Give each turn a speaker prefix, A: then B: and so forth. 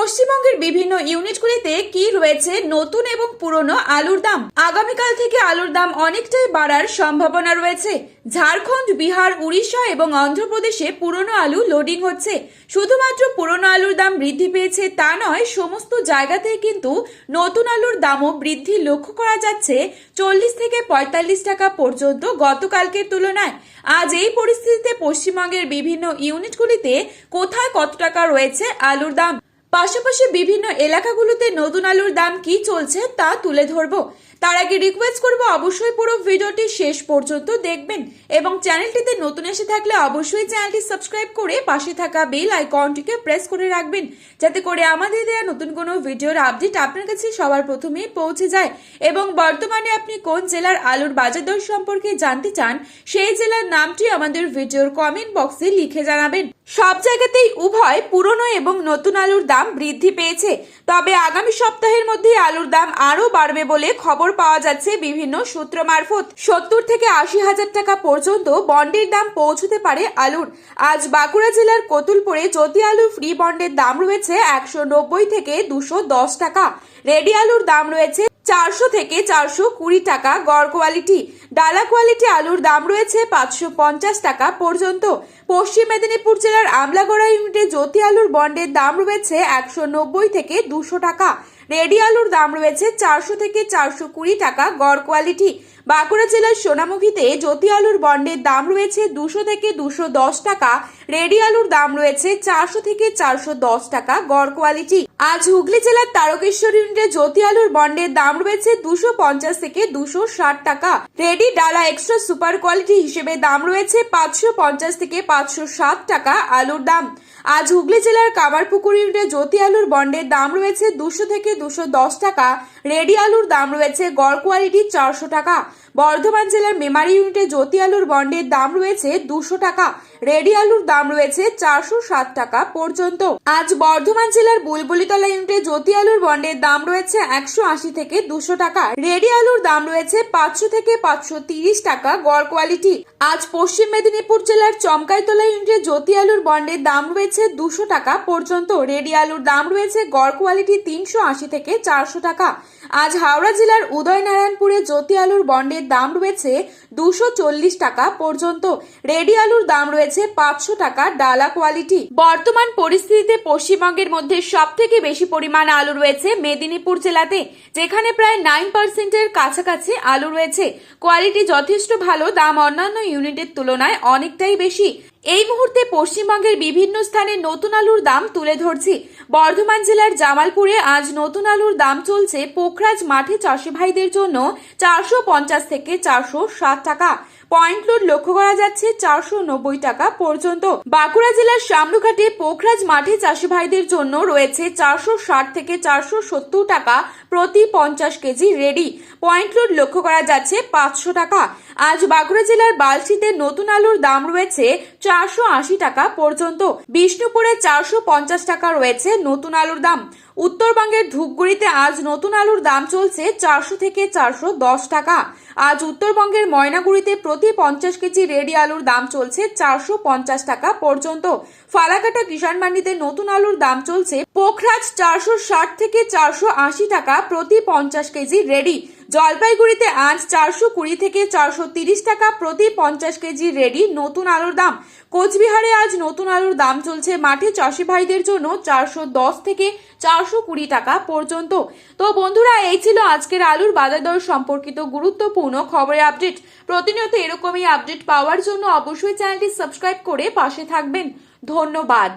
A: পশ্চিমবঙ্গের বিভিন্ন ইউনিটগুলিতে কি রয়েছে নতুন এবং পুরনো আলুর দাম। আগামীকাল থেকে আলুর দাম অনেকটাই বাড়ার সম্ভাবনা রয়েছে। ঝাড়খণ্ড, বিহার, উড়িষ্যা এবং অন্ধ্রপ্রদেশে পুরনো আলু লোডিং হচ্ছে। শুধুমাত্র পুরনো আলুর দাম বৃদ্ধি পেয়েছে তা নয়, সমস্ত জায়গাতেই কিন্তু নতুন আলুর দামও বৃদ্ধি লক্ষ্য করা যাচ্ছে 40 থেকে 45 টাকা পর্যন্ত গতকালকের তুলনায়। আজ এই পরিস্থিতিতে পশ্চিমবঙ্গের বিভিন্ন ইউনিটগুলিতে কোথায় কত টাকা রয়েছে আলুর দাম, পাশাপাশি বিভিন্ন এলাকাগুলোতে নতুন আলুর দাম কি চলছে তা তুলে ধরবো। তার আগে রিকোয়েস্ট করব অবশ্যই পুরো ভিডিওটি শেষ পর্যন্ত দেখবেন এবং চ্যানেলটিতে নতুন এসে থাকলে অবশ্যই চ্যানেলটি সাবস্ক্রাইব করে পাশে থাকা বেল আইকনটিকে প্রেস করে রাখবেন, যাতে করে আমাদের দেওয়া নতুন কোনো ভিডিওর আপডেট আপনার কাছে সবার প্রথমেই পৌঁছে যায়। এবং বর্তমানে আপনি কোন জেলার আলুর বাজার দর সম্পর্কে জানতে চান, সেই জেলার নামটি আমাদের ভিডিওর কমেন্ট বক্সে লিখে জানাবেন। সব জায়গাতেই উভয় পুরনো এবং নতুন আলুর দাম বৃদ্ধি পেয়েছে, তবে আগামী সপ্তাহের মধ্যে আলুর দাম আরো বাড়বে বলে খবর পাওয়া যাচ্ছে বিভিন্ন সূত্র মারফত। 70 থেকে 80 হাজার টাকা পর্যন্ত বন্ডের দাম পৌঁছতে পারে আলুর। আজ বাঁকুড়া জেলার কতুলপুরে জ্যোতি আলু ফ্রি বন্ডের দাম রয়েছে 190 থেকে 210 টাকা। রেডি আলুর দাম রয়েছে 400 থেকে 420 টাকা গড় কোয়ালিটি। ডালা কোয়ালিটি আলুর দাম রয়েছে 550 টাকা পর্যন্ত। পশ্চিম মেদিনীপুর জেলার আমলাগড়া ইউনিটে জ্যোতি আলুর বন্ডের দাম রয়েছে 190 থেকে 200 টাকা। রেডি আলুর দাম রয়েছে 400 থেকে 420 টাকা গড় কোয়ালিটি। বাঁকুড়া জেলার সোনামুখীতে জ্যোতি আলুর বন্ডের দাম রয়েছে 200 থেকে 210 টাকা। রেডি আলুর দাম রয়েছে 400 থেকে 410 টাকা গড় কোয়ালিটি। আজ হুগলি জেলার তারকেশ্বর ইউনিটে জ্যোতি আলুর বন্ডের দাম রয়েছে 250 থেকে 260 টাকা। রেডি ডালা এক্সট্রা সুপার কোয়ালিটি হিসেবে দাম রয়েছে 550 থেকে 560 টাকা আলুর দাম। আজ হুগলি জেলার কামারপুকুর ইউনিটে জ্যোতি আলুর বন্ডের দাম রয়েছে 200 থেকে 210 টাকা। রেডি আলুর দাম রয়েছে গড় কোয়ালিটি 400 টাকা। বর্ধমান জেলার মেমারি ইউনিটে জ্যোতি আলুর বন্ডের দাম রয়েছে 200 টাকা। রেডি আলুর দাম রয়েছে 460 টাকা পর্যন্ত। আজ বর্ধমান জেলার বুলবুলিতলা ইউনিটে জ্যোতি আলুর বন্ডের দাম রয়েছে 180 থেকে 200 টাকা। রেডি আলুর দাম রয়েছে 500 থেকে 530 টাকা গড় কোয়ালিটি। আজ পশ্চিম মেদিনীপুর জেলার চমকাইতলা ইউনিটে জ্যোতি আলুর বন্ডের দাম রয়েছে 200 টাকা পর্যন্ত। রেডি আলুর দাম রয়েছে গড় কোয়ালিটি 380 থেকে 400 টাকা। আজ হাওড়া জেলার উদয়নারায়ণপুরে জ্যোতি আলুর বন্ডের দাম রয়েছে 240 টাকা পর্যন্ত। রেডি আলুর দাম রয়েছে 500 টাকা ডালা কোয়ালিটি। বর্তমান পরিস্থিতিতে পশ্চিমবঙ্গের মধ্যে সব থেকে বেশি পরিমাণ আলু রয়েছে মেদিনীপুর জেলাতে, যেখানে প্রায় 9% কাছাকাছি আলু রয়েছে। কোয়ালিটি যথেষ্ট ভালো, দাম অন্যান্য ইউনিটের তুলনায় অনেকটাই বেশি। এই মুহূর্তে পশ্চিমবঙ্গের বিভিন্ন স্থানে নতুন আলুর দাম তুলে ধরছি। বর্ধমান জেলার জামালপুরে আজ নতুন আলুর দাম চলছে পোখরাজ মাঠে চাষি ভাইদের জন্য 450 থেকে 460 টাকা। পয়েন্ট লোড লক্ষ্য করা যাচ্ছে 490 টাকা পর্যন্ত। বাঁকুড়া জেলার শামলুঘাটে পোখরাজ মাঠে চাষি ভাইদের জন্য রয়েছে 460 থেকে 470 টাকা প্রতি 50 কেজি রেডি। পয়েন্ট লোড লক্ষ্য করা যাচ্ছে 500 টাকা। আজ বাঁকুড়া জেলার বালশিতে নতুন আলুর দাম রয়েছে 480 টাকা পর্যন্ত। বিষ্ণুপুরে 450 টাকা রয়েছে নতুন আলুর দাম। উত্তরবঙ্গের ধূপগুড়িতে আজ নতুন আলুর দাম চলছে 400 থেকে 410 টাকা। আজ উত্তরবঙ্গের ময়নাগুড়িতে প্রতি 50 কেজি রেডি আলুর দাম চলছে 450 টাকা পর্যন্ত। ফালাকাটা কিষাণ মান্ডিতে নতুন আলুর দাম চলছে পোখরাজ 460 থেকে 480 টাকা প্রতি 50 কেজি রেডি। জলপাইগুড়িতে আজ 420 থেকে 430 টাকা প্রতি 50 কেজি রেডি নতুন আলুর দাম। কোচবিহারে আজ নতুন আলুর দাম চলছে মাঠে চাষি ভাইদের জন্য 410 থেকে 420 টাকা পর্যন্ত। তো বন্ধুরা, এই ছিল আজকের আলুর বাজার দর সম্পর্কিত গুরুত্বপূর্ণ খবরের আপডেট। প্রতিনিয়ত এরকমই আপডেট পাওয়ার জন্য অবশ্যই চ্যানেলটি সাবস্ক্রাইব করে পাশে থাকবেন। ধন্যবাদ।